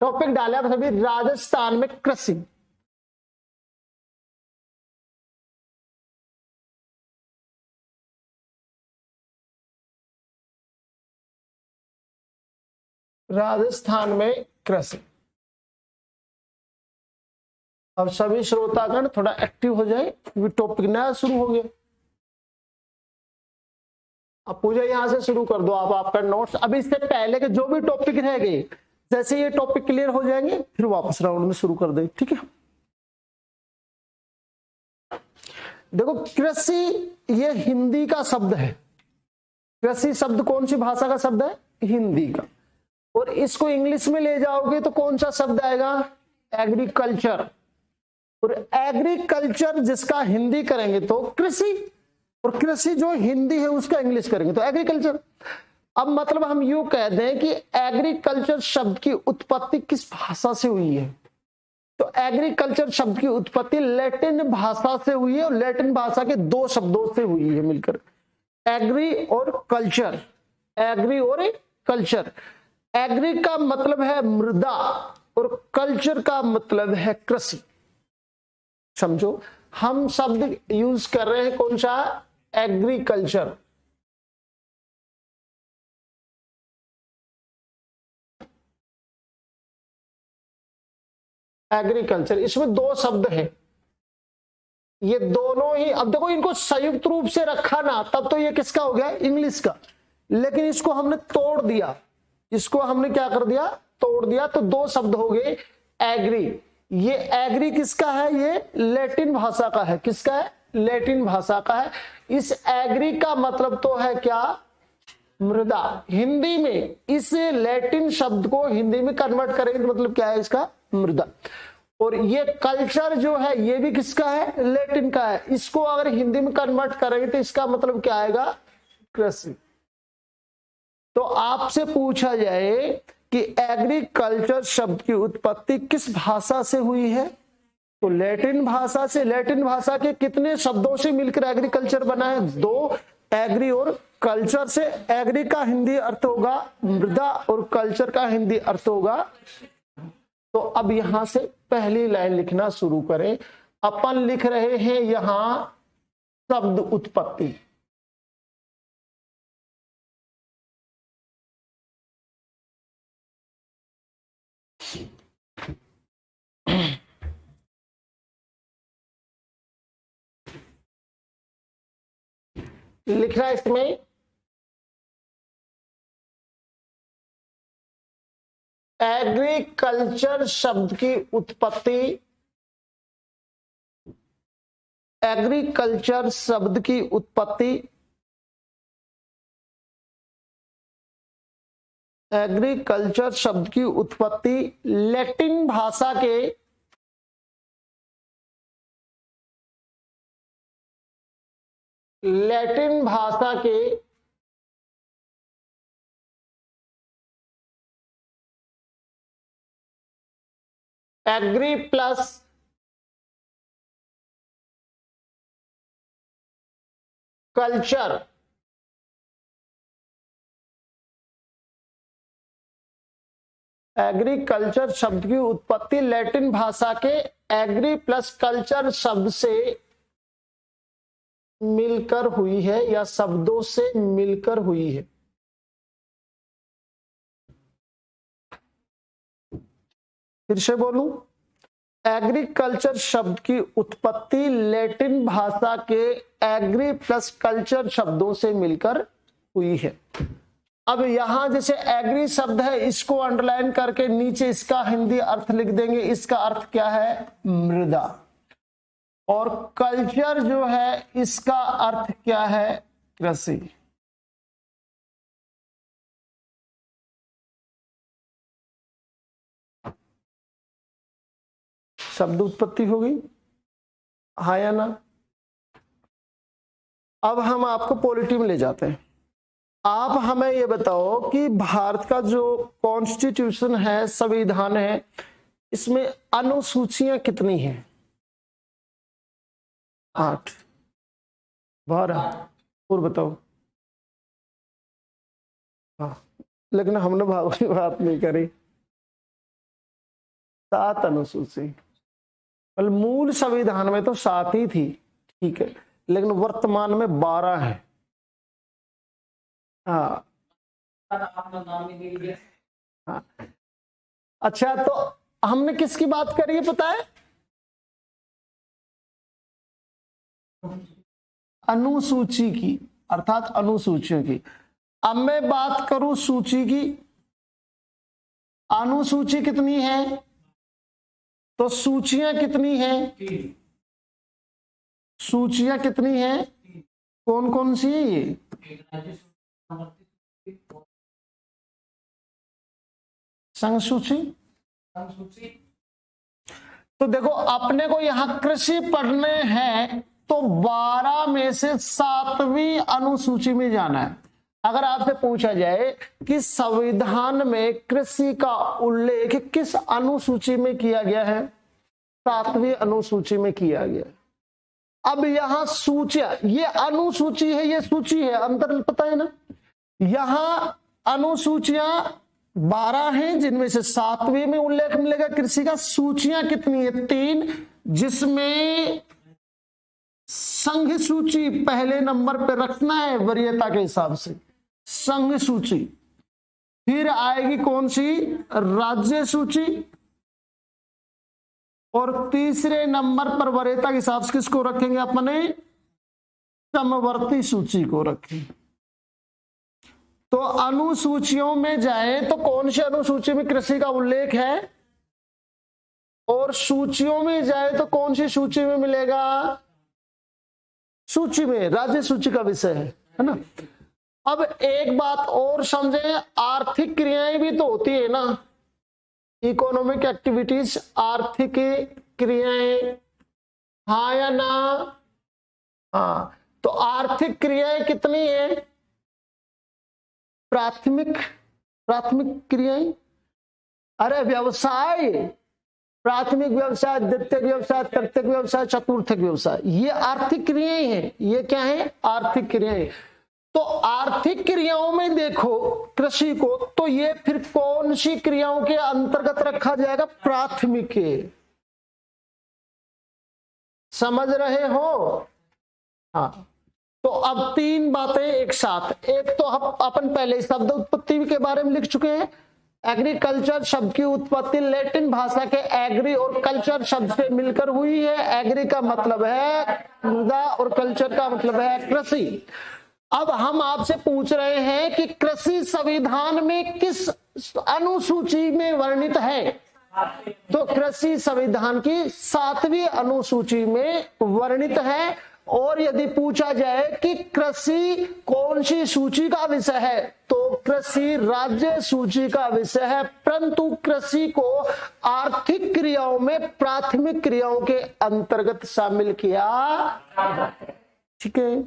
Topic डाले आप सभी, राजस्थान में कृषि। राजस्थान में कृषि। अब सभी श्रोतागण थोड़ा एक्टिव हो जाए क्योंकि टॉपिक नया शुरू हो गया। अब पूजा यहां से शुरू कर दो आप आपका नोट्स। अभी इससे पहले के जो भी टॉपिक रह गए, जैसे ये टॉपिक क्लियर हो जाएंगे फिर वापस राउंड में शुरू कर दे, ठीक है। देखो कृषि ये हिंदी का शब्द है। कृषि शब्द कौन सी भाषा का शब्द है? हिंदी का। और इसको इंग्लिश में ले जाओगे तो कौन सा शब्द आएगा? एग्रीकल्चर। और एग्रीकल्चर जिसका हिंदी करेंगे तो कृषि, और कृषि जो हिंदी है उसका इंग्लिश करेंगे तो एग्रीकल्चर। अब मतलब हम यूं कह दें कि एग्रीकल्चर शब्द की उत्पत्ति किस भाषा से हुई है? तो एग्रीकल्चर शब्द की उत्पत्ति लैटिन भाषा से हुई है, और लैटिन भाषा के दो शब्दों से हुई है मिलकर, एग्री और कल्चर। एग्री और कल्चर। एग्री का मतलब है मृदा और कल्चर का मतलब है कृषि। समझो, हम शब्द यूज कर रहे हैं कौन सा? एग्रीकल्चर। एग्रीकल्चर, इसमें दो शब्द हैं, ये दोनों ही। अब देखो इनको संयुक्त रूप से रखा ना, तब तो ये किसका हो गया? इंग्लिश का। लेकिन इसको हमने तोड़ दिया, इसको हमने क्या कर दिया? तोड़ दिया, तो दो शब्द हो गए एग्री। ये एग्री किसका है? ये लैटिन भाषा का है। किसका है? लैटिन भाषा का है। इस एग्री का मतलब तो है क्या? मृदा। हिंदी में इस लैटिन शब्द को हिंदी में कन्वर्ट करेंगे तो मतलब क्या है इसका? मृदा। और ये कल्चर जो है ये भी किसका है? लैटिन का है। इसको अगर हिंदी में कन्वर्ट करेंगे तो इसका मतलब क्या आएगा? कृषि। तो आपसे पूछा जाए कि एग्रीकल्चर शब्द की उत्पत्ति किस भाषा से हुई है? तो लैटिन भाषा से। लैटिन भाषा के कितने शब्दों से मिलकर एग्रीकल्चर बना है? दो, एग्री और कल्चर से। एग्री का हिंदी अर्थ होगा मृदा और कल्चर का हिंदी अर्थ होगा। तो अब यहां से पहली लाइन लिखना शुरू करें। अपन लिख रहे हैं यहां शब्द उत्पत्ति। लिख रहा है इसमें एग्रीकल्चर शब्द की उत्पत्ति। एग्रीकल्चर शब्द की उत्पत्ति, एग्रीकल्चर शब्द की उत्पत्ति लैटिन भाषा के लैटिन भाषा के एग्री प्लस कल्चर, एग्रीकल्चर शब्द की उत्पत्ति लैटिन भाषा के एग्री प्लस कल्चर शब्द से मिलकर हुई है या शब्दों से मिलकर हुई है। फिर से बोलूं, एग्रीकल्चर शब्द की उत्पत्ति लैटिन भाषा के एग्री प्लस कल्चर शब्दों से मिलकर हुई है। अब यहां जैसे एग्री शब्द है, इसको अंडरलाइन करके नीचे इसका हिंदी अर्थ लिख देंगे। इसका अर्थ क्या है? मृदा। और कल्चर जो है इसका अर्थ क्या है? कृषि। शब्द उत्पत्ति हो गई, हाँ या ना? अब हम आपको पॉलिटी में ले जाते हैं। आप हमें ये बताओ कि भारत का जो कॉन्स्टिट्यूशन है, संविधान है, इसमें अनुसूचियां कितनी हैं? 8, 12 और बताओ। हाँ, लेकिन हमने भागों की बात नहीं करी। 7 अनुसूची, मतलब मूल संविधान में तो 7 ही थी, ठीक है, लेकिन वर्तमान में 12 है। हाँ हाँ। अच्छा, तो हमने किसकी बात करी है पता है? अनुसूची की, अर्थात अनुसूचियों की। अब मैं बात करूं सूची की। अनुसूची कितनी है? तो सूचियां कितनी हैं? सूचियां कितनी हैं? कौन कौन सी है ये? संघ सूची। तो देखो, अपने को यहां कृषि पढ़ने हैं तो 12 में से 7वीं अनुसूची में जाना है। अगर आपसे पूछा जाए कि संविधान में कृषि का उल्लेख किस अनुसूची में किया गया है, 7वीं अनुसूची में किया गया है। अब यहां सूचियां, ये अनुसूची है, ये सूची है, अंतर पता है ना? यहां अनुसूचियां 12 हैं, जिनमें से 7वीं में उल्लेख मिलेगा कृषि का। सूचियां कितनी है? 3, जिसमें संघ सूची पहले नंबर पे रखना है वरीयता के हिसाब से, संघ सूची। फिर आएगी कौन सी? राज्य सूची। और तीसरे नंबर पर वरीयता के हिसाब से किसको रखेंगे अपने? समवर्ती सूची को रखेंगे। तो अनुसूचियों में जाएं तो कौन सी अनुसूची में कृषि का उल्लेख है, और सूचियों में जाए तो कौन सी सूची में मिलेगा? सूची में राज्य सूची का विषय है ना। अब एक बात और समझे, आर्थिक क्रियाएं भी तो होती है ना, इकोनॉमिक एक्टिविटीज, आर्थिक क्रियाएं, हाँ या ना? हाँ। तो आर्थिक क्रियाएं कितनी है? प्राथमिक क्रियाएं, अरे व्यवसाय, प्राथमिक व्यवसाय, द्वितीयक व्यवसाय, तृतीयक व्यवसाय, चतुर्थक व्यवसाय, ये आर्थिक क्रियाएं हैं। ये क्या है? आर्थिक क्रियाएं। तो आर्थिक क्रियाओं में देखो कृषि को, तो ये फिर कौन सी क्रियाओं के अंतर्गत रखा जाएगा? प्राथमिक। समझ रहे हो? हाँ। तो अब 3 बातें एक साथ। एक तो हम अपन पहले शब्द उत्पत्ति के बारे में लिख चुके हैं। एग्रीकल्चर शब्द की उत्पत्ति लैटिन भाषा के एग्री और कल्चर शब्द से मिलकर हुई है। एग्री का मतलब है मृदा और कल्चर का मतलब है कृषि। अब हम आपसे पूछ रहे हैं कि कृषि संविधान में किस अनुसूची में वर्णित है? तो कृषि संविधान की 7वीं अनुसूची में वर्णित है। और यदि पूछा जाए कि कृषि कौन सी सूची का विषय है, तो कृषि राज्य सूची का विषय है, परंतु कृषि को आर्थिक क्रियाओं में प्राथमिक क्रियाओं के अंतर्गत शामिल किया। ठीक है,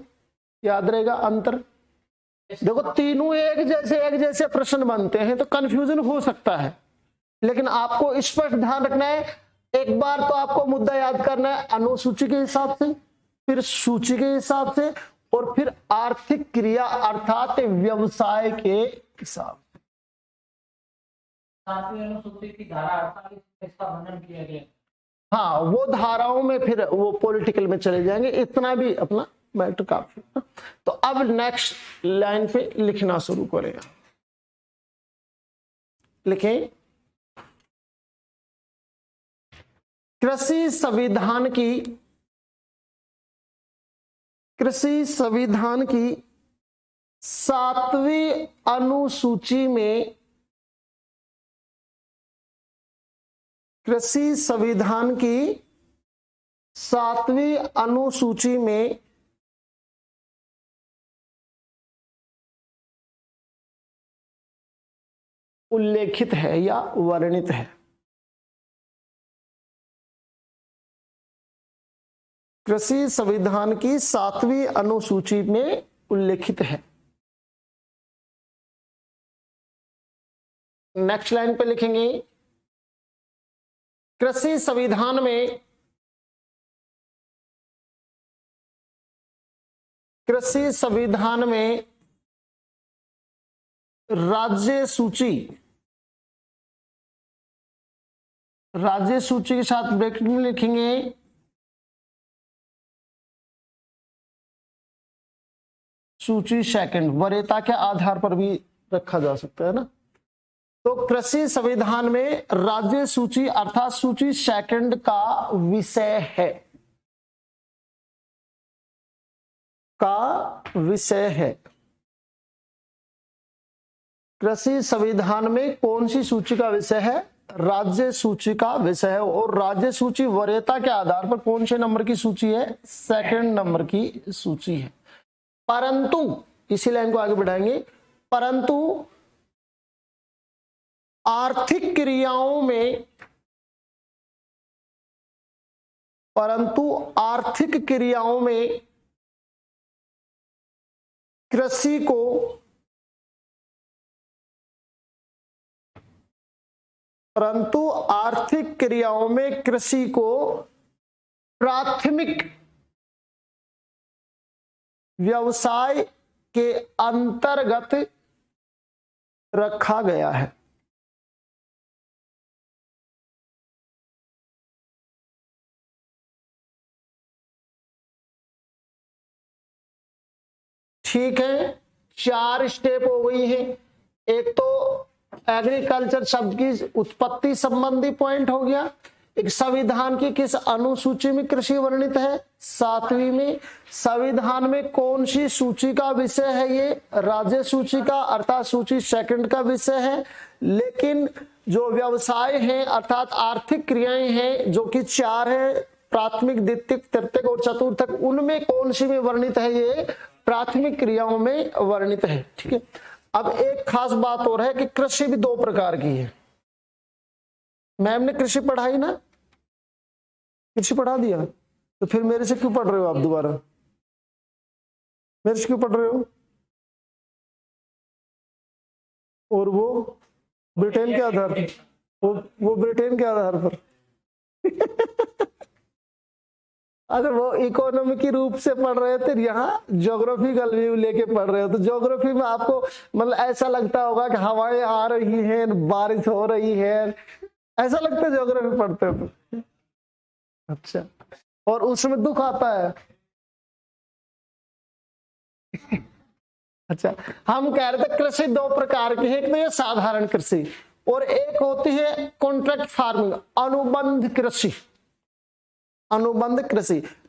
याद रहेगा अंतर। देखो, तीनों एक जैसे प्रश्न बनते हैं तो कंफ्यूजन हो सकता है, लेकिन आपको स्पष्ट ध्यान रखना है। एक बार तो आपको मुद्दा याद करना है अनुसूची के हिसाब से, फिर सूची के हिसाब से, और फिर आर्थिक क्रिया अर्थात व्यवसाय के हिसाब से। अनुसूची की धारा 48 इसका वर्णन किया गया। हाँ, वो धाराओं में फिर वो पॉलिटिकल में चले जाएंगे। इतना भी अपना मैटर काफी। तो अब नेक्स्ट लाइन पे लिखना शुरू करें। लिखें, कृषि संविधान की 7वीं अनुसूची में, कृषि संविधान की 7वीं अनुसूची में उल्लेखित है या वर्णित है। कृषि संविधान की 7वीं अनुसूची में उल्लेखित है। नेक्स्ट लाइन पे लिखेंगे, कृषि संविधान में राज्य सूची राज्य सूची के साथ ब्रैकेट में लिखेंगे सूची सेकंड, वरीयता के आधार पर भी रखा जा सकता है ना। तो कृषि संविधान में राज्य सूची अर्थात सूची सेकंड का विषय है, कृषि संविधान में कौन सी सूची का विषय है? राज्य सूची का विषय है। और राज्य सूची वरीयता के आधार पर कौन से नंबर की सूची है? सेकंड नंबर की सूची है। परंतु इसी लाइन को आगे बढ़ाएंगे, परंतु आर्थिक क्रियाओं में कृषि को प्राथमिक व्यवसाय के अंतर्गत रखा गया है। ठीक है, 4 स्टेप हो गई हैं। एक तो एग्रीकल्चर शब्द की उत्पत्ति संबंधी पॉइंट हो गया, एक संविधान की किस अनुसूची में कृषि वर्णित है, 7वीं में। संविधान में कौन सी सूची का विषय है? ये राज्य सूची का अर्थात सूची सेकंड का विषय है। लेकिन जो व्यवसाय हैं अर्थात आर्थिक क्रियाएं हैं जो कि 4 है, प्राथमिक, द्वितीयक, तृतीयक और चतुर्थक, उनमें कौन सी में वर्णित है? ये प्राथमिक क्रियाओं में वर्णित है। ठीक है, अब एक खास बात और है कि कृषि भी 2 प्रकार की है। मैम ने कृषि पढ़ाई ना, कृषि पढ़ा दिया, तो फिर मेरे से क्यों पढ़ रहे हो आप दोबारा? मेरे से क्यों पढ़ रहे हो? और वो ब्रिटेन के आधार पर, वो ब्रिटेन के आधार पर अगर वो इकोनॉमिक रूप से पढ़ रहे थे, यहाँ ज्योग्राफिकल व्यू लेके पढ़ रहे हो, तो ज्योग्राफी में आपको मतलब ऐसा लगता होगा कि हवाएं आ रही हैं, बारिश हो रही है, ऐसा लगता है ज्योग्राफी पढ़ते हो तो। अच्छा, और उसमें दुख आता है अच्छा, हम कह रहे थे कृषि 2 प्रकार की है, एक तो ये साधारण कृषि और एक होती है कॉन्ट्रैक्ट फार्मिंग, अनुबंध कृषि।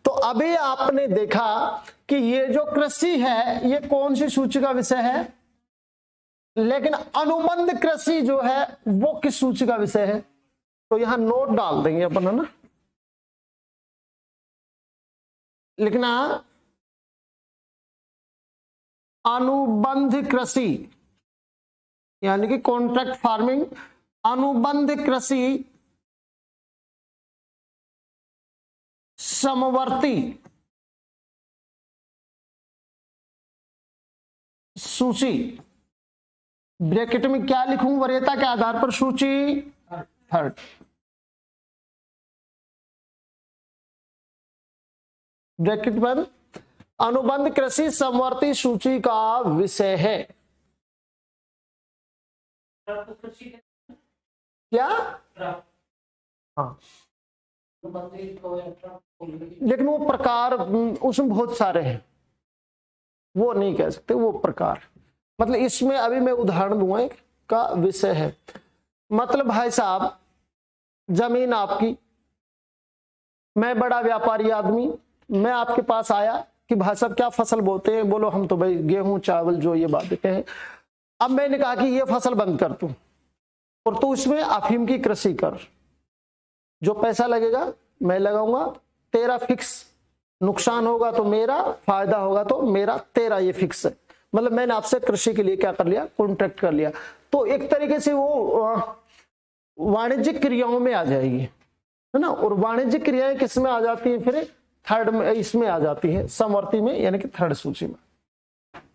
तो अभी आपने देखा कि ये जो कृषि है ये कौन सी सूची का विषय है, लेकिन अनुबंध कृषि जो है वो किस सूची का विषय है? तो यहां नोट डाल देंगे अपन, है ना, लिखना अनुबंध कृषि यानी कि कॉन्ट्रैक्ट फार्मिंग, अनुबंध कृषि समवर्ती सूची, ब्रैकेट में क्या लिखूं? वरीयता के आधार पर सूची थर्ड। ब्रैकेट बंद, अनुबंध कृषि समवर्ती सूची का विषय है। क्या? हाँ, लेकिन वो प्रकार उसमें बहुत सारे हैं, वो नहीं कह सकते वो प्रकार। मतलब इसमें अभी मैं उदाहरण दूंगा, एक का विषय है। मतलब भाई साहब, जमीन आपकी, मैं बड़ा व्यापारी आदमी, मैं आपके पास आया कि भाई साहब क्या फसल बोते हैं? बोलो हम तो भाई गेहूं चावल जो ये बातें हैं। अब मैंने कहा कि ये फसल बंद कर तू और तू इसमें अफीम की कृषि कर, जो पैसा लगेगा मैं लगाऊंगा, तेरा फिक्स, नुकसान होगा तो मेरा, फायदा होगा तो मेरा, तेरा ये फिक्स है। मतलब मैंने आपसे कृषि के लिए क्या कर लिया? कॉन्ट्रैक्ट कर लिया। तो एक तरीके से वो वाणिज्यिक क्रियाओं में आ जाएगी, है ना। और वाणिज्यिक क्रियाएं किस में आ जाती है? फिर थर्ड में, इसमें आ जाती है, समवर्ती में, यानी कि थर्ड सूची में।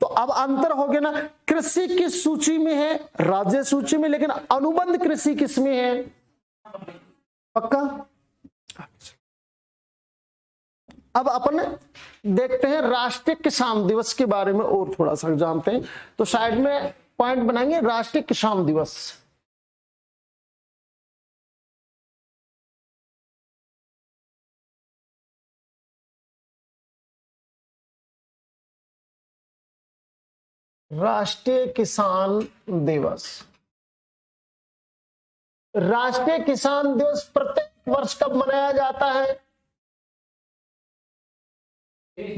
तो अब अंतर हो गया ना, कृषि किस सूची में है? राज्य सूची में। लेकिन अनुबंध कृषि किस में है? पक्का? अब अपन देखते हैं राष्ट्रीय किसान दिवस के बारे में और थोड़ा सा जानते हैं। तो साइड में पॉइंट बनाएंगे, राष्ट्रीय किसान दिवस। राष्ट्रीय किसान दिवस। राष्ट्रीय किसान दिवस प्रत्येक वर्ष कब मनाया जाता है?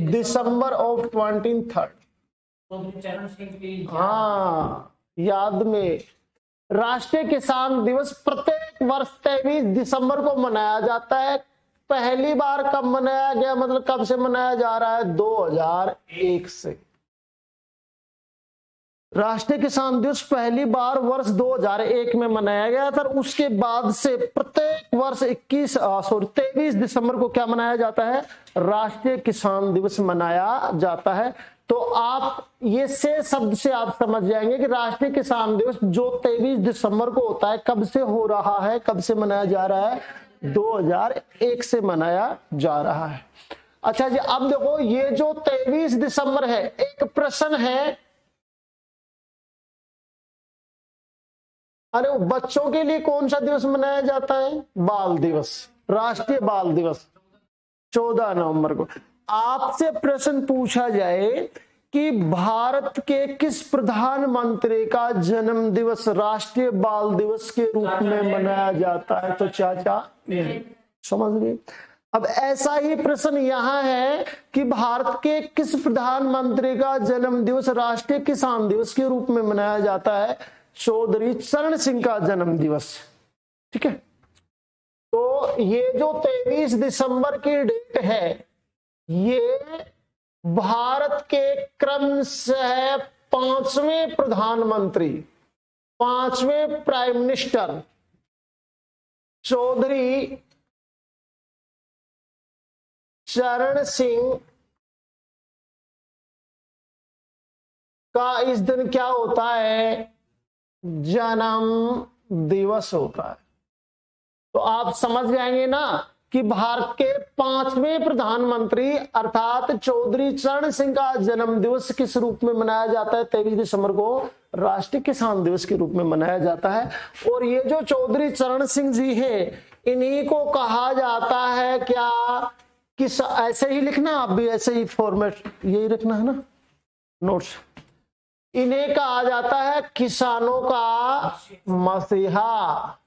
December of 23rd। हाँ, याद में। राष्ट्रीय किसान दिवस प्रत्येक वर्ष 23 दिसंबर को मनाया जाता है। पहली बार कब मनाया गया, मतलब कब से मनाया जा रहा है? 2001 से। राष्ट्रीय किसान दिवस पहली बार वर्ष 2001 में मनाया गया था। उसके बाद से प्रत्येक वर्ष 23 दिसंबर को क्या मनाया जाता है? राष्ट्रीय किसान दिवस मनाया जाता है। तो आप ये से शब्द से आप समझ जाएंगे कि राष्ट्रीय किसान दिवस जो 23 दिसंबर को होता है, कब से हो रहा है, कब से मनाया जा रहा है? 2001 से मनाया जा रहा है। अच्छा जी, अब देखो ये जो 23 दिसंबर है, एक प्रश्न है, अरे बच्चों के लिए कौन सा दिवस मनाया जाता है? बाल दिवस, राष्ट्रीय बाल दिवस 14 नवंबर को। आपसे प्रश्न पूछा जाए कि भारत के किस प्रधानमंत्री का जन्म दिवस राष्ट्रीय बाल दिवस के रूप में मनाया जाता है, तो चाचा समझ गए। अब ऐसा ही प्रश्न यहां है कि भारत के किस प्रधानमंत्री का जन्म दिवस राष्ट्रीय किसान दिवस के रूप में मनाया जाता है? चौधरी चरण सिंह का जन्म दिवस। ठीक है, तो ये जो 23 दिसंबर की डेट है, ये भारत के क्रमशः 5वें प्रधानमंत्री, 5वें प्राइम मिनिस्टर चौधरी चरण सिंह का इस दिन क्या होता है? जन्म दिवस होता है। तो आप समझ जाएंगे ना कि भारत के 5वें प्रधानमंत्री अर्थात चौधरी चरण सिंह का जन्म दिवस किस रूप में मनाया जाता है? 23 दिसंबर को राष्ट्रीय किसान दिवस के रूप में मनाया जाता है। और ये जो चौधरी चरण सिंह जी है, इन्हीं को कहा जाता है क्या? किस, ऐसे ही लिखना, आप भी ऐसे ही फॉर्मेट यही रखना है ना नोट्स। इन्हें कहा जाता है किसानों का मसीहा।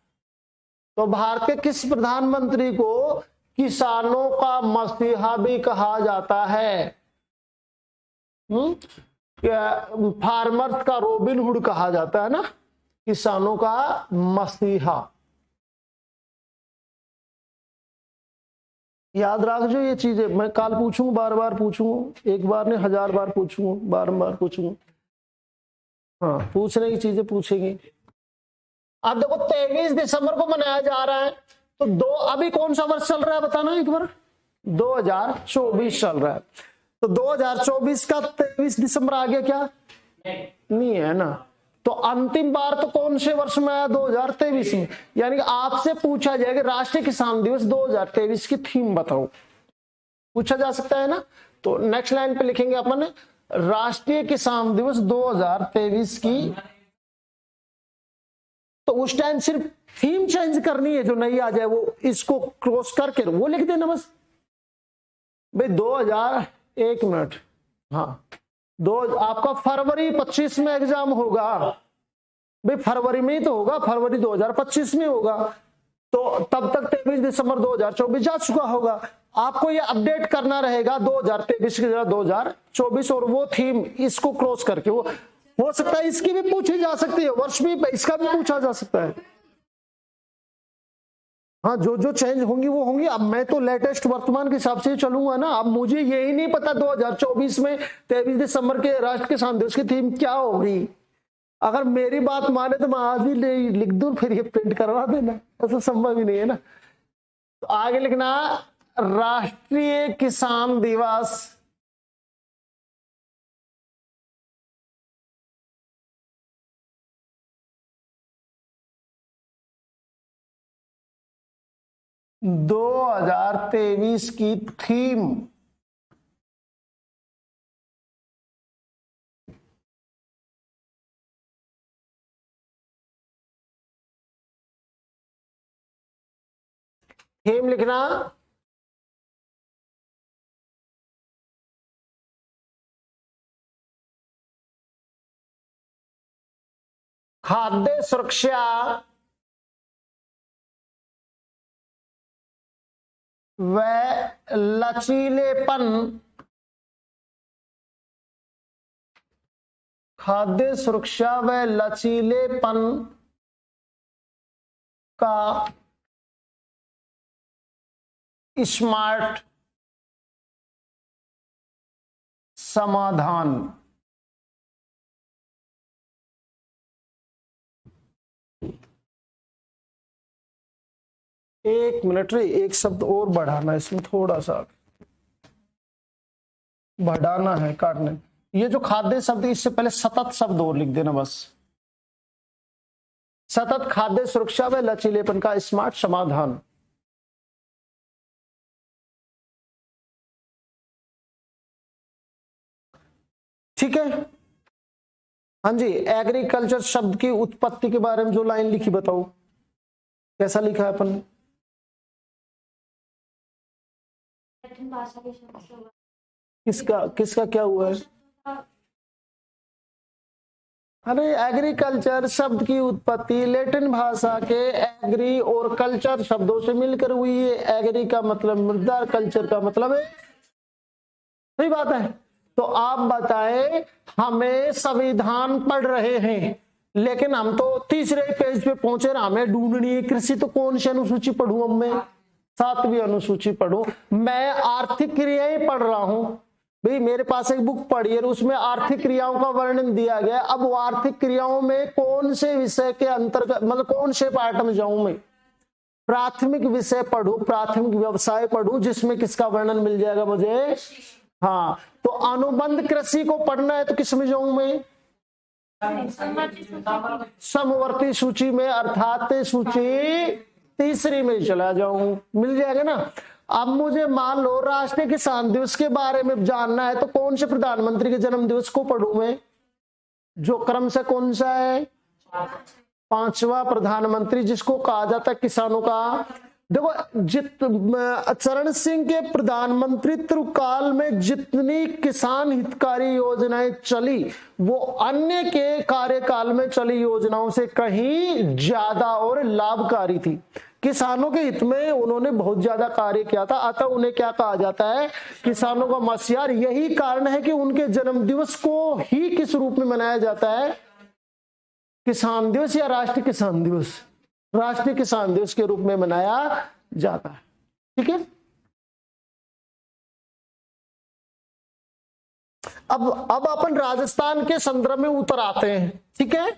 तो भारत के किस प्रधानमंत्री को किसानों का मसीहा भी कहा जाता है? फार्मर्स का रॉबिन हुड कहा जाता है ना, किसानों का मसीहा। याद रख जो ये चीजें, मैं कल पूछूंगा, बार बार पूछूंगा, एक बार नहीं 1000 बार पूछूंगा, बार बार पूछूंगा। हाँ, पूछने की चीजें पूछेंगे। अब देखो 23 दिसंबर को मनाया जा रहा है, तो अभी कौन सा वर्ष चल रहा है बताना एक बार? 2024 चल रहा है। तो 2024 का 23 दिसंबर आ गया क्या? नहीं है ना। तो अंतिम बार तो कौन से वर्ष में आया? 2023 में। यानी कि आपसे पूछा जाएगा राष्ट्रीय किसान दिवस 2023 की थीम बताओ, पूछा जा सकता है ना। तो नेक्स्ट लाइन पे लिखेंगे अपन राष्ट्रीय किसान दिवस 2023 की। तो उस टाइम सिर्फ थीम चेंज करनी है, जो नहीं आ जाए वो इसको क्रॉस करके वो लिख देना बस भाई। 2001 मिनट, हाँ, आपका फरवरी 25 में एग्जाम होगा भाई, फरवरी में ही तो होगा, फरवरी 2025 में होगा। तो तब तक 23 दिसंबर 2024 जा चुका होगा। आपको ये अपडेट करना रहेगा 2023 की जगह 2024, और वो थीम इसको क्रॉस करके वो हो सकता है इसकी भी पूछी जा सकती है, वर्ष भी इसका भी पूछा जा सकता है। हाँ, जो जो चेंज होंगी वो होंगी। अब मैं तो लेटेस्ट वर्तमान के हिसाब से चलूंगा ना। अब मुझे यही नहीं पता 2024 में 23 दिसंबर के राष्ट्रीय किसान दिवस की थीम क्या होगी। अगर मेरी बात माने तो मैं आज ही लिख दूं, फिर ये प्रिंट करवा देना, ऐसा संभव ही नहीं है ना। तो आगे लिखना राष्ट्रीय किसान दिवस 2023 की थीम। थीम लिखना खाद्य सुरक्षा व लचीलेपन, खाद्य सुरक्षा व लचीलेपन का स्मार्ट समाधान। एक मिनट रे, एक शब्द और बढ़ाना, इसमें थोड़ा सा बढ़ाना है, काटने। ये जो खाद्य शब्द, इससे पहले सतत शब्द और लिख देना बस। सतत खाद्य सुरक्षा व लचीलेपन का स्मार्ट समाधान। ठीक है। हाँ जी, एग्रीकल्चर शब्द की उत्पत्ति के बारे में जो लाइन लिखी बताओ, कैसा लिखा है अपन ने? किसका किसका क्या हुआ है? अरे एग्रीकल्चर शब्द की उत्पत्ति लैटिन भाषा के एग्री और कल्चर शब्दों से मिलकर हुई है। एग्री का मतलब मृदा, कल्चर का मतलब है, सही बात है। तो आप बताएं, हमें संविधान पढ़ रहे हैं, लेकिन हम तो तीसरे पेज पे पहुंचे ना, हमें ढूंढनी है कृषि। तो कौन सी अनुसूची पढ़ूं? अब मैं 7वीं अनुसूची पढ़ूं। मैं आर्थिक क्रियाएं पढ़ रहा हूं भाई, मेरे पास एक बुक पढ़ी है, उसमें आर्थिक क्रियाओं का वर्णन दिया गया। अब वो आर्थिक क्रियाओं में कौन से विषय के अंतर्गत, मतलब कौन से पार्ट में जाऊं मैं? प्राथमिक विषय पढ़ूं, प्राथमिक व्यवसाय पढ़ूं, जिसमें किसका वर्णन मिल जाएगा मुझे? हाँ, तो अनुबंध कृषि को पढ़ना है तो किस में जाऊं मैं? समवर्ती सूची में, अर्थात सूची तीसरी में चला जाऊं, मिल जाएगा ना। अब मुझे मान लो राष्ट्रीय किसान दिवस के बारे में जानना है, तो कौन से प्रधानमंत्री के जन्म दिवस को पढ़ूं मैं? जो क्रम से कौन सा है? 5वां प्रधानमंत्री, जिसको कहा जाता है किसानों का। देखो, चरण सिंह के प्रधानमंत्रित्व काल में जितनी किसान हितकारी योजनाएं चली, वो अन्य के कार्यकाल में चली योजनाओं से कहीं ज्यादा और लाभकारी थी। किसानों के हित में उन्होंने बहुत ज्यादा कार्य किया था, अतः उन्हें क्या कहा जाता है? किसानों का मसीहा। यही कारण है कि उनके जन्म दिवस को ही किस रूप में मनाया जाता है? किसान दिवस या राष्ट्रीय किसान दिवस? राष्ट्रीय किसान दिवस के रूप में मनाया जाता है। ठीक है। अब अपन राजस्थान के संदर्भ में उतर आते हैं। ठीक है।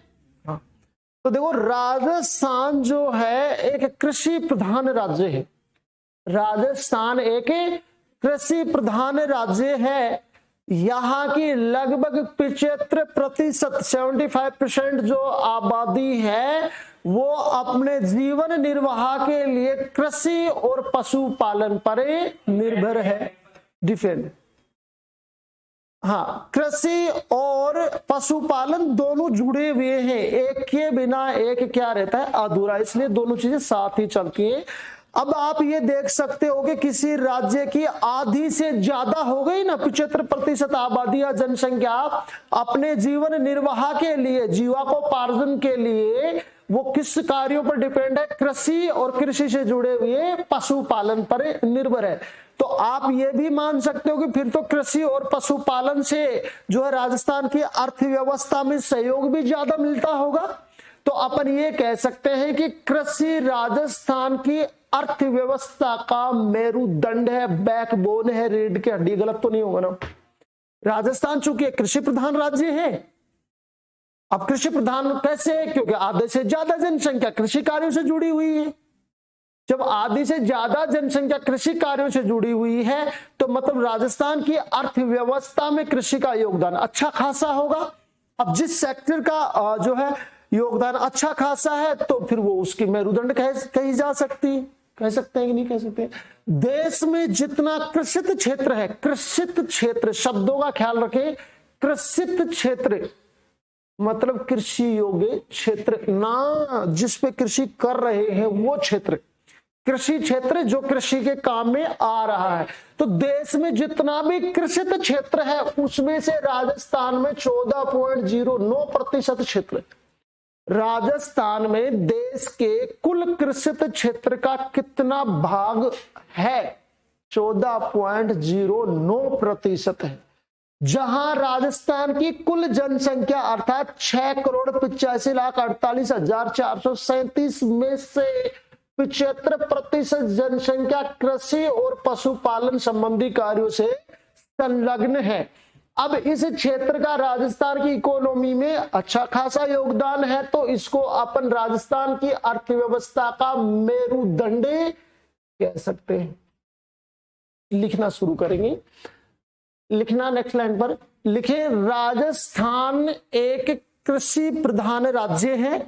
हाँ। तो देखो, राजस्थान जो है एक कृषि प्रधान राज्य है। राजस्थान एक कृषि प्रधान राज्य है। यहाँ की लगभग 75%, 75% जो आबादी है वो अपने जीवन निर्वाह के लिए कृषि और पशुपालन पर निर्भर है, डिपेंड। हाँ, कृषि और पशुपालन दोनों जुड़े हुए हैं, एक के बिना एक क्या रहता है? अधूरा। इसलिए दोनों चीजें साथ ही चलती हैं। अब आप ये देख सकते हो कि किसी राज्य की आधी से ज्यादा हो गई ना, 75% आबादी या जनसंख्या अपने जीवन निर्वाह के लिए, जीविकोपार्जन के लिए वो किस कार्यों पर डिपेंड है? कृषि और कृषि से जुड़े हुए पशुपालन पर निर्भर है। तो आप ये भी मान सकते हो कि फिर तो कृषि और पशुपालन से जो है राजस्थान की अर्थव्यवस्था में सहयोग भी ज्यादा मिलता होगा। तो अपन ये कह सकते हैं कि कृषि राजस्थान की अर्थव्यवस्था का मेरुदंड है, बैकबोन है, रीढ़ की हड्डी। गलत तो नहीं होगा ना? राजस्थान चूंकि कृषि प्रधान राज्य है। अब कृषि प्रधान कैसे है? क्योंकि आधे से ज्यादा जनसंख्या कृषि कार्यों से जुड़ी हुई है। जब आधी से ज्यादा जनसंख्या कृषि कार्यों से जुड़ी हुई है, तो मतलब राजस्थान की अर्थव्यवस्था में कृषि का योगदान अच्छा खासा होगा। अब जिस सेक्टर का जो है योगदान अच्छा खासा है, तो फिर वो उसकी मेरुदंड कही जा सकती है। कह सकते हैं कि नहीं कह सकते? देश में जितना कृषित क्षेत्र है, कृषित क्षेत्र शब्दों का ख्याल रखें, कृषित क्षेत्र मतलब कृषि योग्य क्षेत्र ना, जिसपे कृषि कर रहे हैं वो क्षेत्र, कृषि क्षेत्र जो कृषि के काम में आ रहा है। तो देश में जितना भी कृषित क्षेत्र है, उसमें से राजस्थान में 14.09% क्षेत्र राजस्थान में देश के कुल कृषित क्षेत्र का कितना भाग है? 14.09% है। जहां राजस्थान की कुल जनसंख्या अर्थात 6,85,48,437 में से 75% जनसंख्या कृषि और पशुपालन संबंधी कार्यों से संलग्न है। अब इस क्षेत्र का राजस्थान की इकोनॉमी में अच्छा खासा योगदान है, तो इसको अपन राजस्थान की अर्थव्यवस्था का मेरुदंड कह सकते हैं। लिखना शुरू करेंगे। लिखना नेक्स्ट लाइन पर लिखे, राजस्थान एक कृषि प्रधान राज्य है।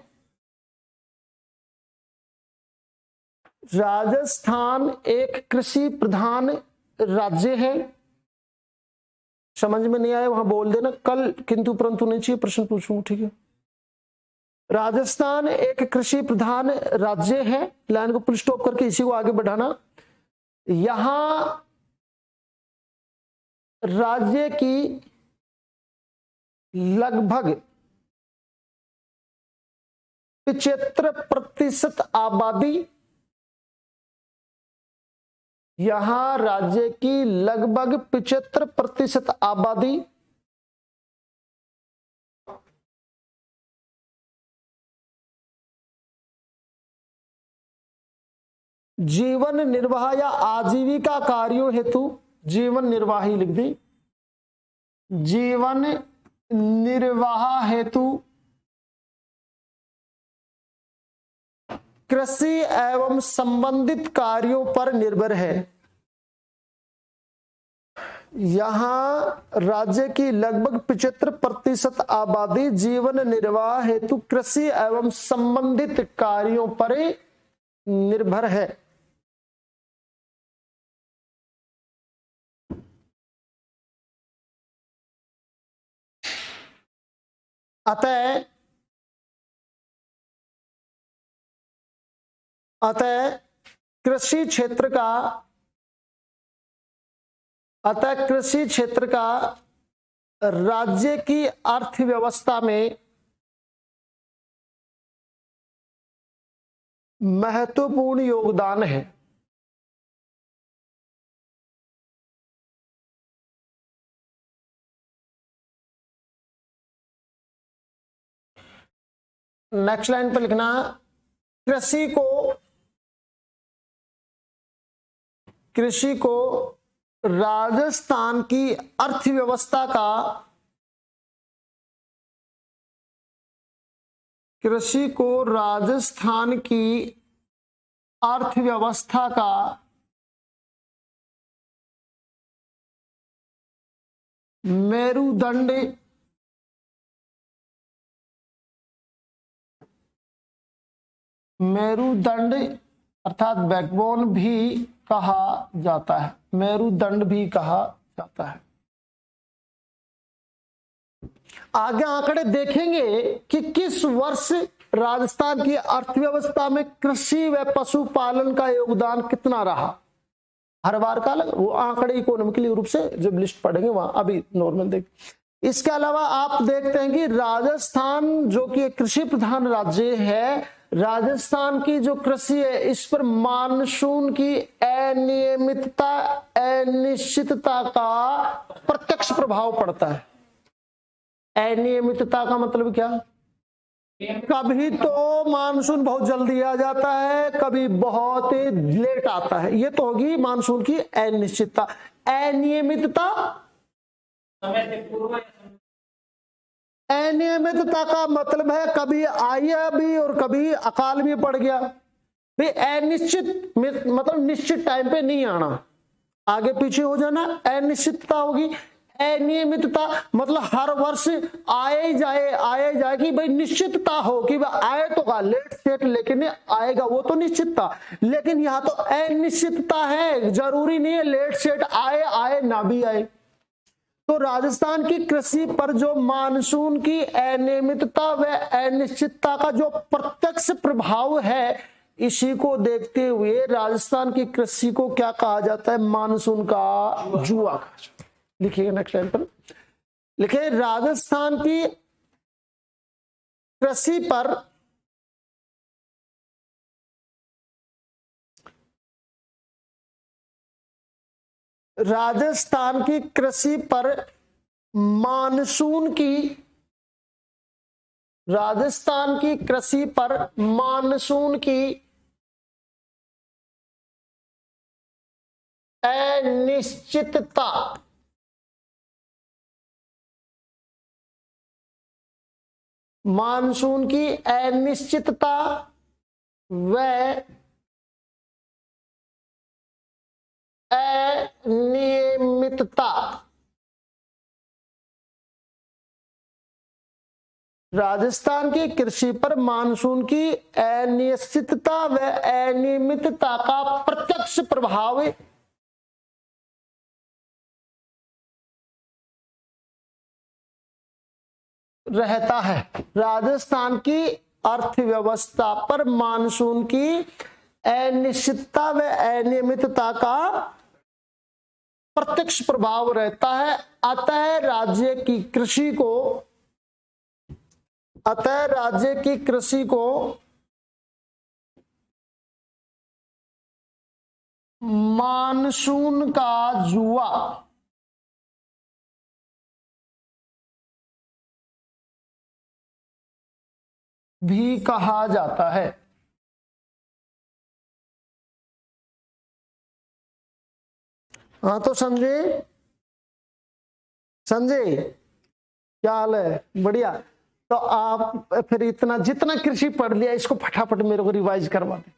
राजस्थान एक कृषि प्रधान राज्य है। समझ में नहीं आया वहां बोल देना, कल किंतु परंतु नहीं चाहिए, प्रश्न पूछूं, ठीक है। राजस्थान एक कृषि प्रधान राज्य है। लाइन को फुल स्टॉप करके इसी को आगे बढ़ाना। यहां राज्य की लगभग 75% आबादी, यहां राज्य की लगभग 75% आबादी जीवन निर्वाह या आजीविका कार्यों हेतु, जीवन निर्वाह ही लिख दी, जीवन निर्वाह हेतु कृषि एवं संबंधित कार्यों पर निर्भर है। यहां राज्य की लगभग 75% आबादी जीवन निर्वाह हेतु कृषि एवं संबंधित कार्यों पर निर्भर है। अतः कृषि क्षेत्र का राज्य की अर्थव्यवस्था में महत्वपूर्ण योगदान है। नेक्स्ट लाइन पर लिखना, कृषि को राजस्थान की अर्थव्यवस्था का मेरुदंड अर्थात बैकबोन भी कहा जाता है। मेरुदंड भी कहा जाता है। आगे आंकड़े देखेंगे कि किस वर्ष राजस्थान की अर्थव्यवस्था में कृषि व पशुपालन का योगदान कितना रहा। हर बार का अलग, वो आंकड़े इकोनॉमिकली रूप से जब लिस्ट पढ़ेंगे वहां, अभी नॉर्मल देख। इसके अलावा आप देखते हैं कि राजस्थान जो कि कृषि प्रधान राज्य है, राजस्थान की जो कृषि है इस पर मानसून की अनियमितता, अनिश्चितता का प्रत्यक्ष प्रभाव पड़ता है। अनियमितता का मतलब क्या? कभी तो मानसून बहुत जल्दी आ जाता है, कभी बहुत लेट आता है, ये तो होगी मानसून की अनिश्चितता। अनियमितता, अनियमितता का मतलब है कभी आया भी और कभी अकाल भी पड़ गया। भाई अनिश्चित मतलब निश्चित टाइम पे नहीं आना, आगे पीछे हो जाना, अनिश्चितता होगी। अनियमितता मतलब हर वर्ष आए जाए कि भाई निश्चितता हो कि भाई आए तो का लेट सेट लेकिन आएगा, वो तो निश्चितता। लेकिन यहाँ तो अनिश्चितता है, जरूरी नहीं है लेट सेट आए ना भी आए। तो राजस्थान की कृषि पर जो मानसून की अनियमितता व अनिश्चितता का जो प्रत्यक्ष प्रभाव है, इसी को देखते हुए राजस्थान की कृषि को क्या कहा जाता है? मानसून का जुआ कहा जाता है। लिखिए नेक्स्ट लाइन पर, लिखिए राजस्थान की कृषि पर राजस्थान की कृषि पर मानसून की, राजस्थान की कृषि पर मानसून की अनिश्चितता, मानसून की अनिश्चितता व अनियमितता, राजस्थान की कृषि पर मानसून की अनिश्चितता व अनियमितता का प्रत्यक्ष प्रभाव रहता है। राजस्थान की अर्थव्यवस्था पर मानसून की अनिश्चितता व अनियमितता का प्रत्यक्ष प्रभाव रहता है। अतः राज्य की कृषि को मानसून का जुआ भी कहा जाता है। हाँ तो संजय क्या हाल है? बढ़िया। तो आप फिर इतना जितना कृषि पढ़ लिया इसको फटाफट मेरे को रिवाइज करवा दे।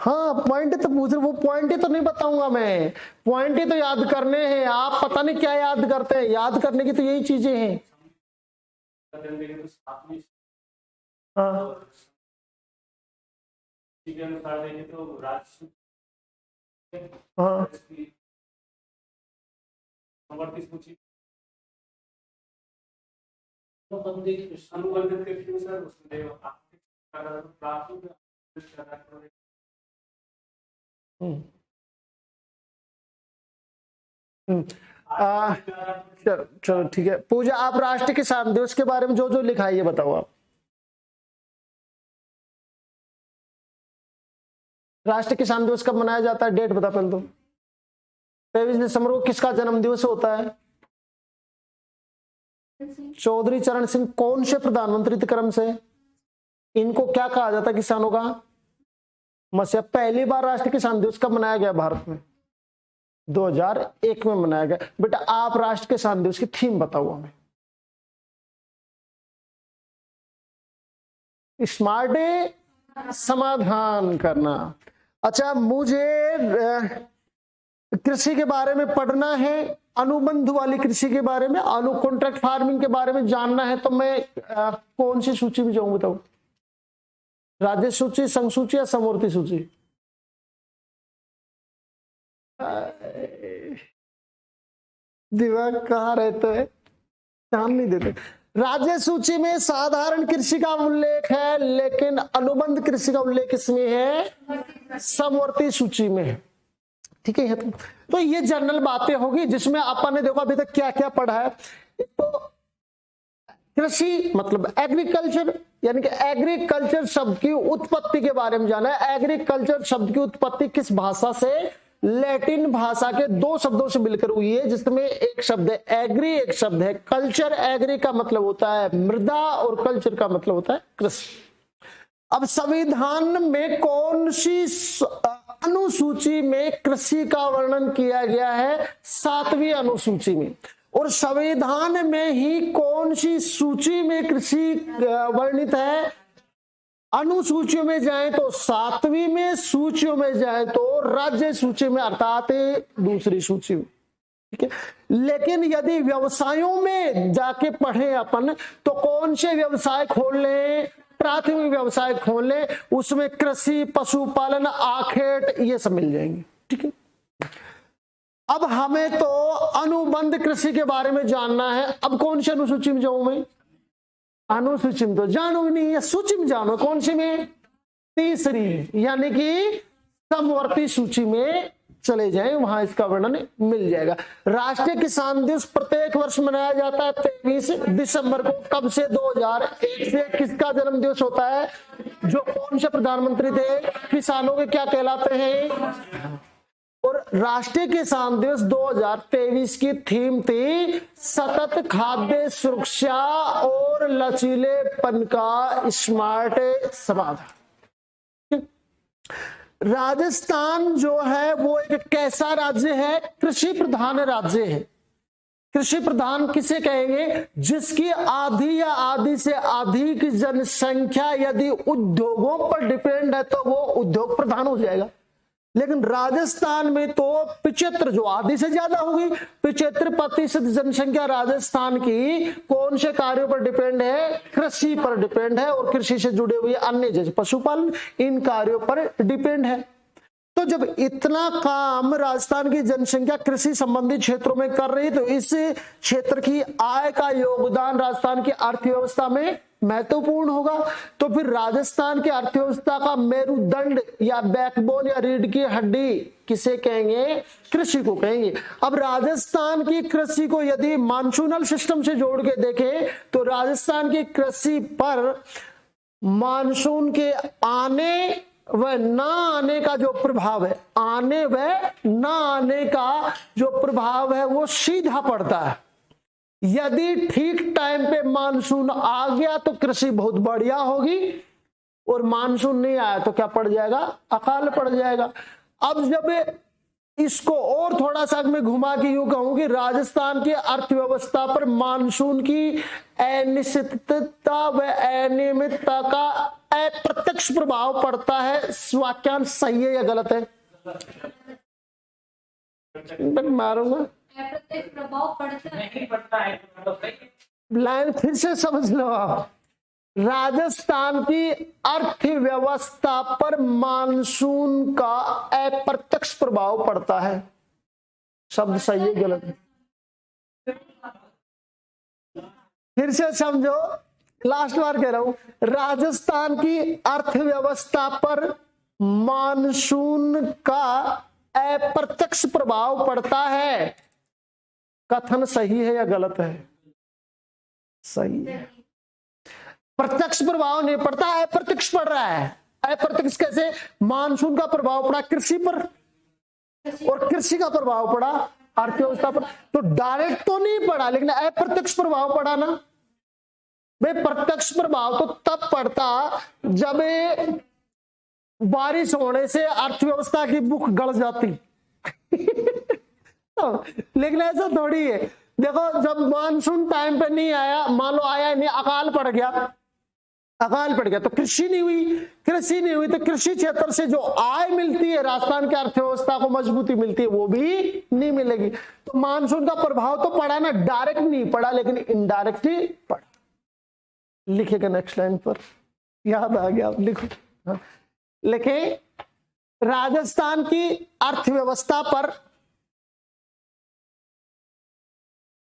हाँ पॉइंट तो पूछ रहे, वो पॉइंट ही तो नहीं बताऊंगा मैं, पॉइंट ही तो याद करने हैं। आप पता नहीं क्या याद करते हैं, याद करने की तो यही चीजें हैं। हाँ हाँ चलो ठीक है। पूजा, आप राष्ट्रीय किसान दिवस के बारे में जो जो लिखा है ये बताओ आप। राष्ट्रीय किसान दिवस कब मनाया जाता है? डेट बता पहले तो। 23 दिसंबर को किसका जन्म दिवस होता है? चौधरी चरण सिंह। कौन से प्रधानमंत्री क्रम से? इनको क्या कहा जाता है किसानों का? मसीहा। पहली बार राष्ट्रीय किसान दिवस कब मनाया गया भारत में? 2001 में मनाया गया। बेटा आप राष्ट्रीय किसान दिवस की थीम बताओ हमें। स्मार्ट डे, समाधान करना। अच्छा, मुझे कृषि के बारे में पढ़ना है, अनुबंध वाली कृषि के बारे में, कॉन्ट्रैक्ट फार्मिंग के बारे में जानना है, तो मैं कौन सी सूची में जाऊं बताओ? राज्य सूची, संघ सूची या समवर्ती सूची? दिमाग कहाँ रहते हैं, ध्यान नहीं देते। राज्य सूची में साधारण कृषि का उल्लेख है, लेकिन अनुबंध कृषि का उल्लेख इसमें है समवर्ती सूची में है। ठीक है, तो ये जनरल बातें होगी जिसमें अपन ने देखो अभी तक क्या क्या पढ़ा है। तो कृषि मतलब एग्रीकल्चर, यानी कि एग्रीकल्चर शब्द की उत्पत्ति के बारे में जाना है। एग्रीकल्चर शब्द की उत्पत्ति किस भाषा से? लैटिन भाषा के दो शब्दों से मिलकर हुई है, जिसमें एक शब्द है एग्री, एक शब्द है कल्चर। एग्री का मतलब होता है मृदा और कल्चर का मतलब होता है कृषि। अब संविधान में कौन सी अनुसूची में कृषि का वर्णन किया गया है? 7वीं अनुसूची में। और संविधान में ही कौन सी सूची में कृषि वर्णित है? अनुसूचियों में जाए तो 7वीं में, सूचियों में जाए तो राज्य सूची में, अर्थात दूसरी सूची में। ठीक है, लेकिन यदि व्यवसायों में जाके पढ़े अपन तो कौन से व्यवसाय खोल लें? प्राथमिक व्यवसाय खोल लें, उसमें कृषि, पशुपालन, आखेट ये सब मिल जाएंगे। ठीक है, अब हमें तो अनुबंध कृषि के बारे में जानना है। अब कौन सी अनुसूची में जाऊं मैं? अनुसूची में तो जानो नहीं, या सूची में जानो। कौन सी में? तीसरी, यानी कि समवर्ती सूची में चले जाएं, वहां इसका वर्णन मिल जाएगा। राष्ट्रीय किसान दिवस प्रत्येक वर्ष मनाया जाता है 23 दिसंबर को। कब से? 2001 से। किसका जन्म दिवस होता है? जो कौन से प्रधानमंत्री थे? किसानों के क्या कहलाते हैं? और राष्ट्रीय किसान दिवस 2023 की थीम थी सतत खाद्य सुरक्षा और लचीलेपन का स्मार्ट समाधान। राजस्थान जो है वो एक कैसा राज्य है? कृषि प्रधान राज्य है। कृषि प्रधान किसे कहेंगे? जिसकी आधी या आधी से अधिक जनसंख्या यदि उद्योगों पर डिपेंड है तो वो उद्योग प्रधान हो जाएगा। लेकिन राजस्थान में तो 75, जो आधी से ज्यादा होगी, 75% जनसंख्या राजस्थान की कौन से कार्यों पर डिपेंड है? कृषि पर डिपेंड है, और कृषि से जुड़े हुए अन्य जैसे पशुपालन, इन कार्यों पर डिपेंड है। तो जब इतना काम राजस्थान की जनसंख्या कृषि संबंधी क्षेत्रों में कर रही, तो इस क्षेत्र की आय का योगदान राजस्थान की अर्थव्यवस्था में महत्वपूर्ण होगा। तो फिर राजस्थान की अर्थव्यवस्था का मेरुदंड या बैकबोन या रीढ़ की हड्डी किसे कहेंगे? कृषि को कहेंगे। अब राजस्थान की कृषि को यदि मानसूनल सिस्टम से जोड़ के देखें तो राजस्थान की कृषि पर मानसून के आने व ना आने का जो प्रभाव है, आने व ना आने का जो प्रभाव है वो सीधा पड़ता है। यदि ठीक टाइम पे मानसून आ गया तो कृषि बहुत बढ़िया होगी, और मानसून नहीं आया तो क्या पड़ जाएगा? अकाल पड़ जाएगा। अब जब इसको और थोड़ा सा मैं घुमा के यूं कहूं कि राजस्थान की अर्थव्यवस्था पर मानसून की अनिश्चितता व अनियमितता का अप्रत्यक्ष प्रभाव पड़ता है। वाक्यांश सही है या गलत है? मारूंगा। अप्रत्यक्ष प्रभाव पड़ता नहीं पड़ता है। लाइन फिर से समझ लो आप। राजस्थान की अर्थव्यवस्था पर मानसून का अप्रत्यक्ष प्रभाव पड़ता है। शब्द सही है गलत है? फिर से समझो, लास्ट बार कह रहा हूं। राजस्थान की अर्थव्यवस्था पर मानसून का अप्रत्यक्ष प्रभाव पड़ता है। कथन सही है या गलत है? सही है। प्रत्यक्ष प्रभाव नहीं पड़ता, अप्रत्यक्ष पड़ रहा है। अप्रत्यक्ष कैसे? मानसून का प्रभाव पड़ा कृषि पर, और कृषि का प्रभाव पड़ा अर्थव्यवस्था पर। तो डायरेक्ट तो नहीं पड़ा, लेकिन अप्रत्यक्ष प्रभाव पड़ा ना। भाई प्रत्यक्ष प्रभाव तो तब पड़ता जब बारिश होने से अर्थव्यवस्था की बुक गड़ जाती। लेकिन ऐसा थोड़ी है। देखो, जब मानसून टाइम पे नहीं आया, मान लो आया नहीं, अकाल पड़ गया, अकाल पड़ गया तो कृषि नहीं हुई। कृषि नहीं हुई तो कृषि क्षेत्र से जो आय मिलती है, राजस्थान की अर्थव्यवस्था को मजबूती मिलती है, वो भी नहीं मिलेगी। तो मानसून का प्रभाव तो पड़ा ना, डायरेक्ट नहीं पड़ा लेकिन इनडायरेक्टली पड़ा। लिखेगा नेक्स्ट लाइन पर, याद आ गया आप लिखो। हाँ। लिखे, राजस्थान की अर्थव्यवस्था पर,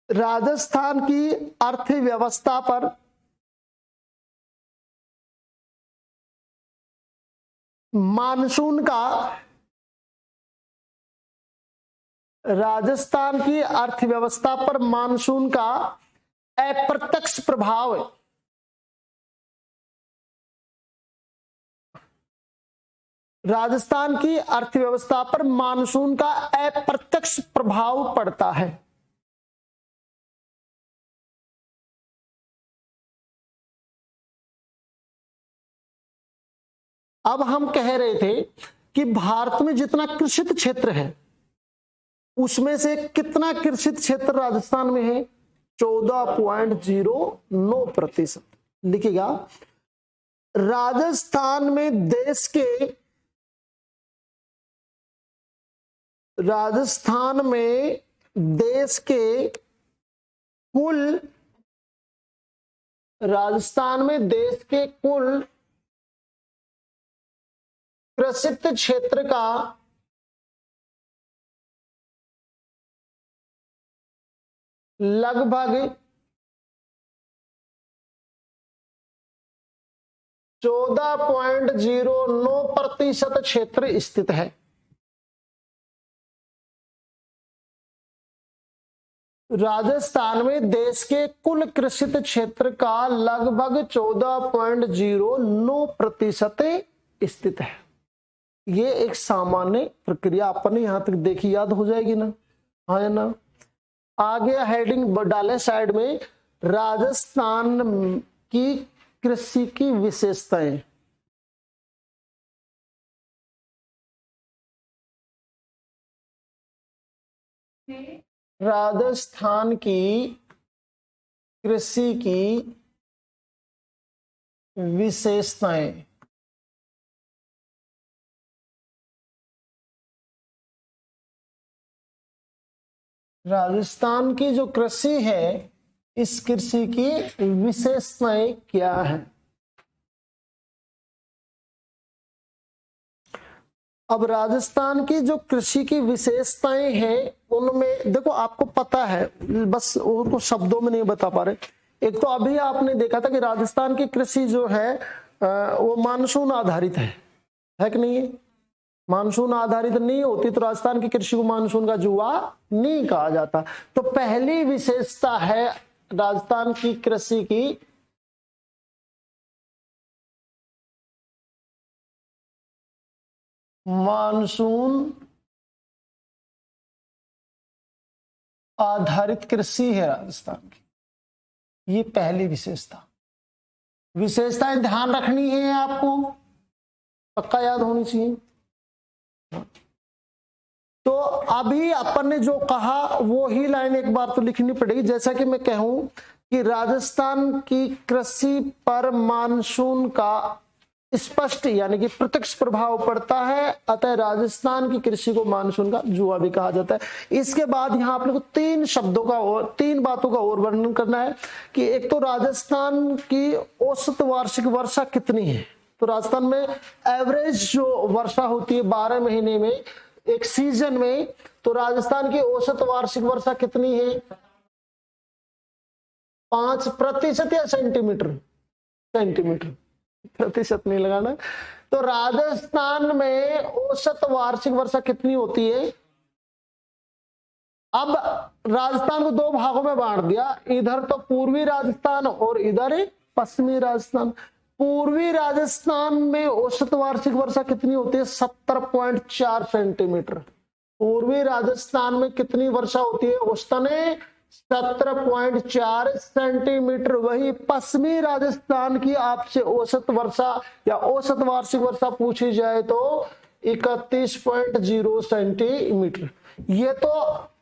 राजस्थान की अर्थव्यवस्था पर मानसून का, राजस्थान की अर्थव्यवस्था पर मानसून का अप्रत्यक्ष प्रभाव, राजस्थान की अर्थव्यवस्था पर मानसून का अप्रत्यक्ष प्रभाव पड़ता है। अब हम कह रहे थे कि भारत में जितना कृषित क्षेत्र है उसमें से कितना कृषित क्षेत्र राजस्थान में है? 14.09%। लिखिएगा, राजस्थान में देश के, राजस्थान में देश के कुल, राजस्थान में देश के कुल कृषित क्षेत्र का लगभग 14.09% क्षेत्र स्थित है। राजस्थान में देश के कुल कृषित क्षेत्र का लगभग 14.09% स्थित है। ये एक सामान्य प्रक्रिया अपन ने यहां तक देखी, याद हो जाएगी ना, हाँ या ना। आगे हेडिंग डालें साइड में, राजस्थान की कृषि की विशेषताएं। राजस्थान की कृषि की विशेषताएं। राजस्थान की जो कृषि है, इस कृषि की विशेषताएं क्या है? अब राजस्थान की जो कृषि की विशेषताएं हैं उनमें देखो, आपको पता है, बस उनको शब्दों में नहीं बता पा रहे। एक तो अभी आपने देखा था कि राजस्थान की कृषि जो है वो मानसून आधारित है कि नहीं है? मानसून आधारित नहीं होती तो राजस्थान की कृषि को मानसून का जुआ नहीं कहा जाता। तो पहली विशेषता है राजस्थान की कृषि की मानसून आधारित कृषि है राजस्थान की, ये पहली विशेषता। विशेषताएं ध्यान रखनी है आपको, पक्का याद होनी चाहिए। तो अभी अपन ने जो कहा वो ही लाइन एक बार तो लिखनी पड़ेगी। जैसा कि मैं कहूं कि राजस्थान की कृषि पर मानसून का स्पष्ट यानी कि प्रत्यक्ष प्रभाव पड़ता है, अतः राजस्थान की कृषि को मानसून का जुआ भी कहा जाता है। इसके बाद यहां आप लोग को तीन शब्दों का और तीन बातों का और वर्णन करना है कि एक तो राजस्थान की औसत वार्षिक वर्षा कितनी है। तो राजस्थान में एवरेज जो वर्षा होती है 12 महीने में एक सीजन में, तो राजस्थान की औसत वार्षिक वर्षा कितनी है? 5% या सेंटीमीटर? सेंटीमीटर, प्रतिशत नहीं लगाना। तो राजस्थान में औसत वार्षिक वर्षा कितनी होती है? अब राजस्थान को दो भागों में बांट दिया, इधर तो पूर्वी राजस्थान और इधर पश्चिमी राजस्थान। पूर्वी राजस्थान में औसत वार्षिक वर्षा कितनी होती है? 70.4 सेंटीमीटर। पूर्वी राजस्थान में कितनी वर्षा होती है? औसतन 17.4 सेंटीमीटर। वही पश्चिमी राजस्थान की आपसे औसत वर्षा या औसत वार्षिक वर्षा पूछी जाए तो 31.0 सेंटीमीटर। ये तो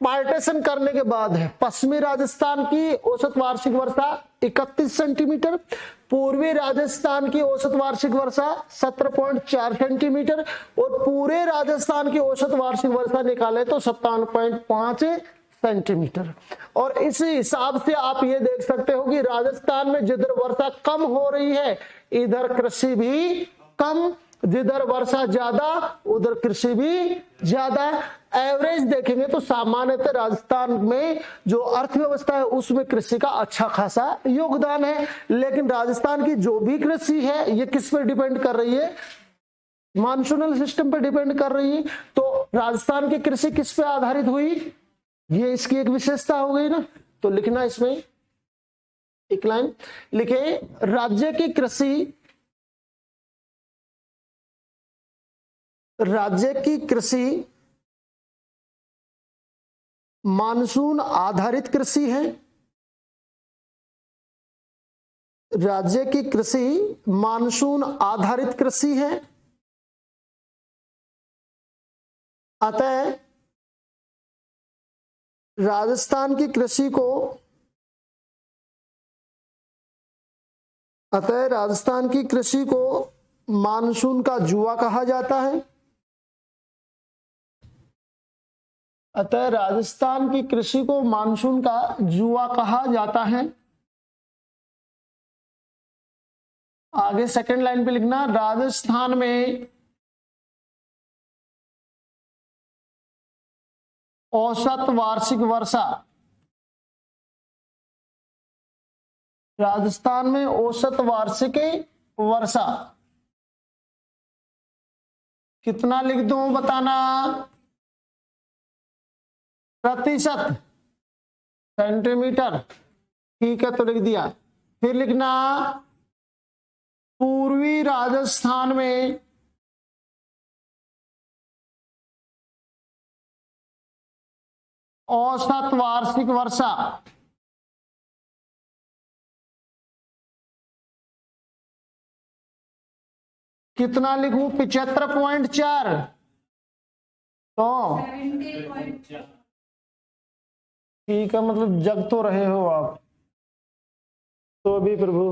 पार्टीशन करने के बाद है। पश्चिमी राजस्थान की औसत वार्षिक वर्षा 31 सेंटीमीटर, पूर्वी राजस्थान की औसत वार्षिक वर्षा 17.4 सेंटीमीटर और पूरे राजस्थान की औसत वार्षिक वर्षा निकाले तो 57.5 सेंटीमीटर। और इसी हिसाब से आप ये देख सकते हो कि राजस्थान में जिधर वर्षा कम हो रही है इधर कृषि भी कम, जिधर वर्षा ज्यादा उधर कृषि भी ज्यादा। एवरेज देखेंगे तो सामान्यतः राजस्थान में जो अर्थव्यवस्था है उसमें कृषि का अच्छा खासा योगदान है। लेकिन राजस्थान की जो भी कृषि है ये किस पर डिपेंड कर रही है? मानसूनल सिस्टम पर डिपेंड कर रही है। तो राजस्थान की कृषि किस पे आधारित हुई? ये इसकी एक विशेषता हो गई ना। तो लिखना इसमें एक लाइन लिखे, राज्य की कृषि मानसून आधारित कृषि है। राज्य की कृषि मानसून आधारित कृषि है, अतः राजस्थान की कृषि को मानसून का जुआ कहा जाता है। अतः राजस्थान की कृषि को मानसून का जुआ कहा जाता है। आगे सेकंड लाइन पे लिखना, राजस्थान में औसत वार्षिक वर्षा, राजस्थान में औसत वार्षिक वर्षा कितना लिख दूं बताना? प्रतिशत। सेंटीमीटर, ठीक है, तो लिख दिया। फिर लिखना पूर्वी राजस्थान में औसत वार्षिक वर्षा कितना लिखूं? 75.4। तो 70.4। ठीक है, मतलब जग तो रहे हो आप तो भी प्रभु।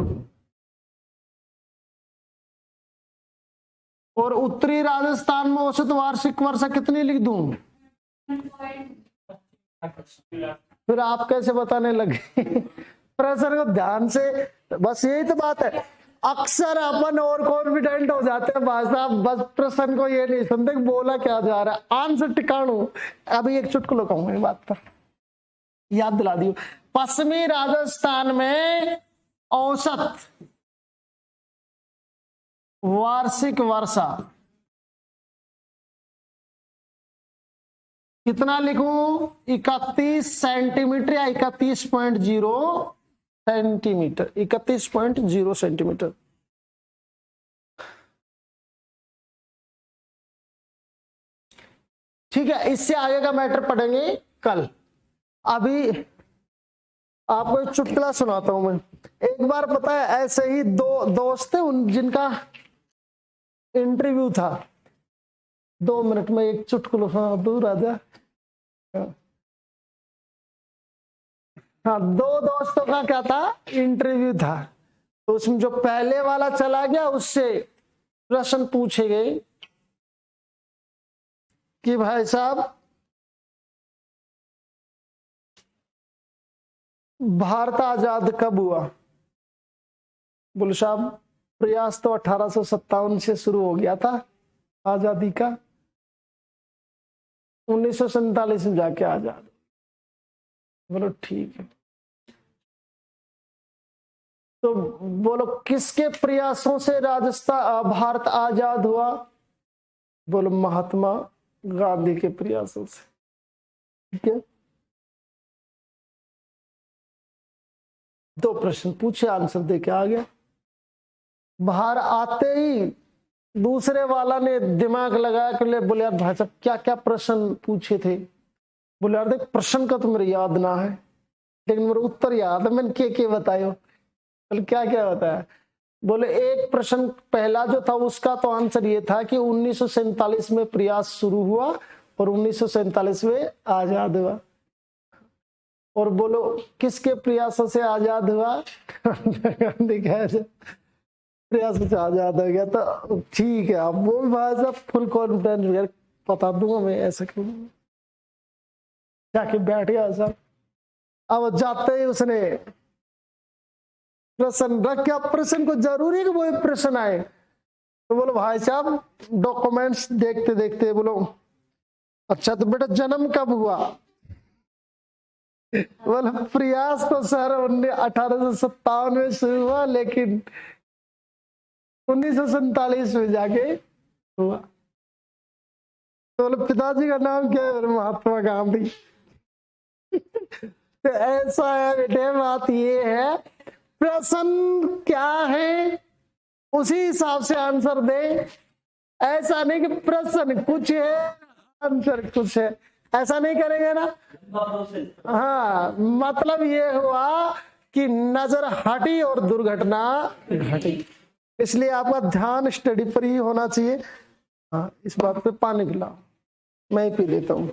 और उत्तरी राजस्थान में औसत वार्षिक वर्षा कितनी लिख दूं? फिर आप कैसे बताने लगे? प्रश्न को ध्यान से, बस यही तो बात है, अक्सर अपन और कॉन्फिडेंट हो जाते हैं भाई साहब, बस प्रश्न को ये नहीं सुनते बोला क्या जा रहा है, आंसर टिकाणु। अभी एक चुटकुला कहूंगा इस बात पर, याद दिला दियो। पश्चिमी राजस्थान में औसत वार्षिक वर्षा कितना लिखूं? 31 सेंटीमीटर या 31.0 सेंटीमीटर, 31.0 सेंटीमीटर। ठीक है, इससे आगे का मैटर पढ़ेंगे कल। अभी आपको एक चुटकुला सुनाता हूं मैं। एक बार पता है ऐसे ही दो दोस्त थे, उन जिनका इंटरव्यू था। 2 मिनट में एक चुटकुला सुना दूं राजा। हाँ, 2 दोस्तों का क्या था? इंटरव्यू था। तो उसमें जो पहले वाला चला गया उससे प्रश्न पूछे गए कि भाई साहब भारत आजाद कब हुआ? बोले साहब प्रयास तो 1857 से शुरू हो गया था आजादी का, 1947 में जाके आजाद। बोलो ठीक है। तो बोलो किसके प्रयासों से राजस्थान भारत आजाद हुआ? बोलो महात्मा गांधी के प्रयासों से। ठीक है, 2 प्रश्न पूछे, आंसर देके आ गया। बाहर आते ही दूसरे वाला ने दिमाग लगाया कि बोले यार भाई साहब क्या क्या प्रश्न पूछे थे? बोले यार देख प्रश्न का तो मेरे याद ना है, लेकिन मेरे उत्तर याद है, मैंने क्या बतायो। बोले क्या क्या बताया? बोले एक प्रश्न पहला जो था उसका तो आंसर ये था कि 1947 में प्रयास शुरू हुआ और 1947 में आजाद हुआ। और बोलो किसके प्रयासों से आजाद हुआ? गांधी के प्रयासों से आजाद हो गया। तो ठीक है, आप वो भी भाई साहब फुल कॉन्फिडेंस बता दूंगा मैं, ऐसा क्यों जाके बैठ गया साहब। अब जाते ही उसने प्रश्न रख के, प्रश्न को जरूरी है कि वो प्रश्न आए। तो बोलो भाई साहब डॉक्यूमेंट्स देखते देखते बोलो अच्छा तो बेटा जन्म कब हुआ? बोलो प्रयास तो सर 1857 में शुरू हुआ, लेकिन 1947 में जाके हुआ। तो बोलो पिताजी का नाम क्या है? महात्मा गांधी। तो ऐसा है बेटे, बात ये है प्रश्न क्या है उसी हिसाब से आंसर दे। ऐसा नहीं कि प्रश्न कुछ है आंसर कुछ है, ऐसा नहीं करेंगे ना। हाँ, मतलब ये हुआ कि नजर हटी और दुर्घटना घटी। इसलिए आपका ध्यान स्टडी पर ही होना चाहिए। हाँ, इस बात पे पानी पिलाओ, मैं ही पी लेता हूँ।